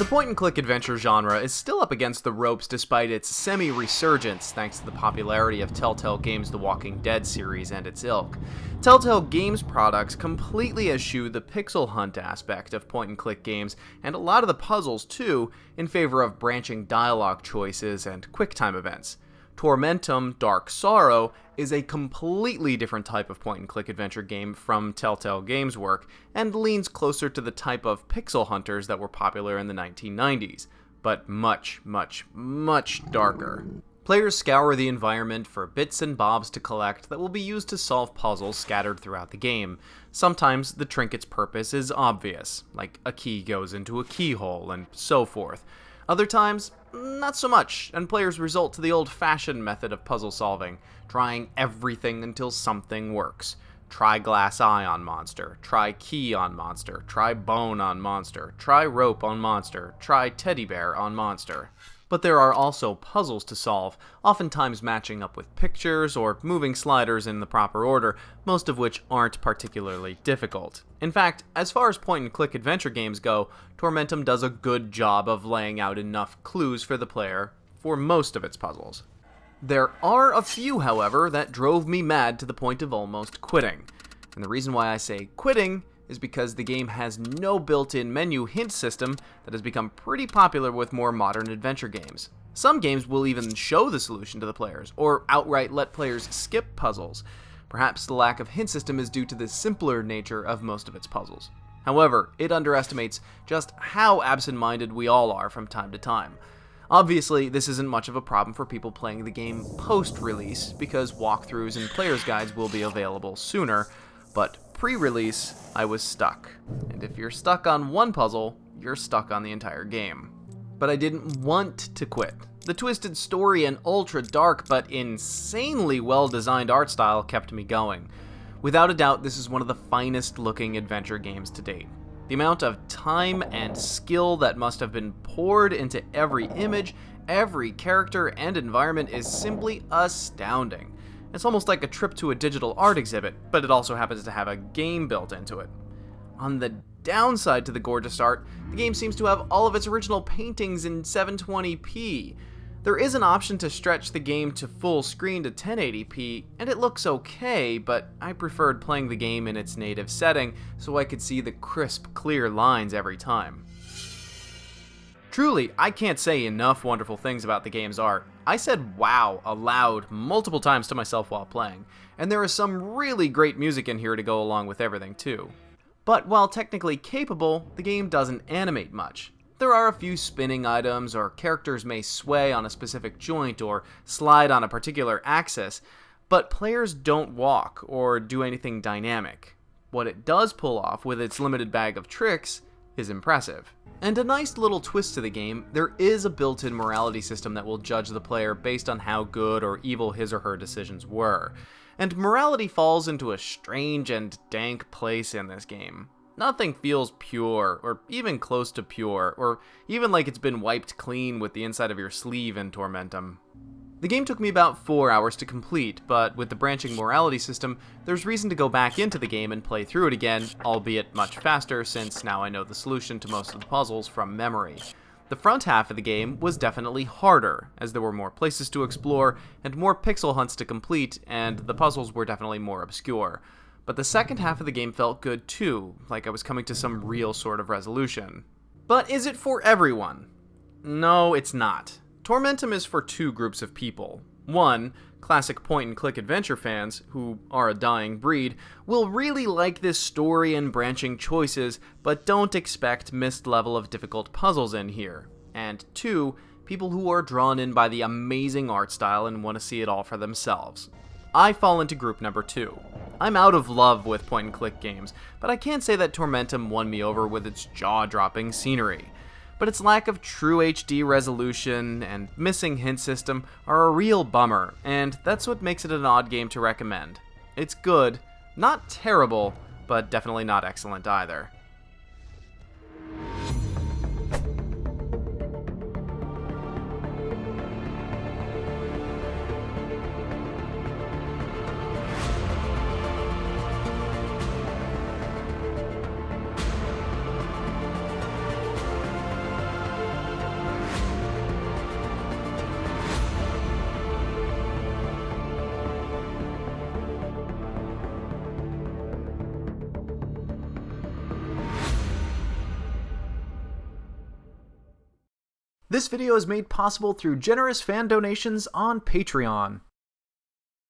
The point-and-click adventure genre is still up against the ropes despite its semi-resurgence thanks to the popularity of Telltale Games' The Walking Dead series and its ilk. Telltale Games products completely eschew the pixel hunt aspect of point-and-click games, and a lot of the puzzles too, in favor of branching dialogue choices and QuickTime events. Tormentum: Dark Sorrow is a completely different type of point-and-click adventure game from Telltale Games' work, and leans closer to the type of pixel hunters that were popular in the 1990s, but much, much, much darker. Players scour the environment for bits and bobs to collect that will be used to solve puzzles scattered throughout the game. Sometimes the trinket's purpose is obvious, like a key goes into a keyhole and so forth. Other times, not so much, and players resort to the old-fashioned method of puzzle solving, trying everything until something works. Try glass eye on monster, try key on monster, try bone on monster, try rope on monster, try teddy bear on monster. But there are also puzzles to solve, oftentimes matching up with pictures or moving sliders in the proper order, most of which aren't particularly difficult. In fact, as far as point-and-click adventure games go, Tormentum does a good job of laying out enough clues for the player for most of its puzzles. There are a few, however, that drove me mad to the point of almost quitting. And the reason why I say quitting is because the game has no built-in menu hint system that has become pretty popular with more modern adventure games. Some games will even show the solution to the players, or outright let players skip puzzles. Perhaps the lack of hint system is due to the simpler nature of most of its puzzles. However, it underestimates just how absent-minded we all are from time to time. Obviously, this isn't much of a problem for people playing the game post-release, because walkthroughs and player's guides will be available sooner, but pre-release, I was stuck. And if you're stuck on one puzzle, you're stuck on the entire game. But I didn't want to quit. The twisted story and ultra-dark but insanely well-designed art style kept me going. Without a doubt, this is one of the finest-looking adventure games to date. The amount of time and skill that must have been poured into every image, every character, and environment is simply astounding. It's almost like a trip to a digital art exhibit, but it also happens to have a game built into it. On the downside to the gorgeous art, the game seems to have all of its original paintings in 720p. There is an option to stretch the game to full screen to 1080p, and it looks okay, but I preferred playing the game in its native setting so I could see the crisp, clear lines every time. Truly, I can't say enough wonderful things about the game's art. I said wow aloud multiple times to myself while playing, and there is some really great music in here to go along with everything too. But while technically capable, the game doesn't animate much. There are a few spinning items, or characters may sway on a specific joint or slide on a particular axis, but players don't walk or do anything dynamic. What it does pull off with its limited bag of tricks is impressive. And a nice little twist to the game, there is a built-in morality system that will judge the player based on how good or evil his or her decisions were. And morality falls into a strange and dank place in this game. Nothing feels pure, or even close to pure, or even like it's been wiped clean with the inside of your sleeve in Tormentum. The game took me about 4 hours to complete, but with the branching morality system, there's reason to go back into the game and play through it again, albeit much faster since now I know the solution to most of the puzzles from memory. The front half of the game was definitely harder, as there were more places to explore and more pixel hunts to complete, and the puzzles were definitely more obscure. But the second half of the game felt good too, like I was coming to some real sort of resolution. But is it for everyone? No, it's not. Tormentum is for two groups of people. One, classic point-and-click adventure fans, who are a dying breed, will really like this story and branching choices, but don't expect missed level of difficult puzzles in here. And two, people who are drawn in by the amazing art style and want to see it all for themselves. I fall into group number 2. I'm out of love with point-and-click games, but I can't say that Tormentum won me over with its jaw-dropping scenery. But its lack of true HD resolution and missing hint system are a real bummer, and that's what makes it an odd game to recommend. It's good, not terrible, but definitely not excellent either. This video is made possible through generous fan donations on Patreon.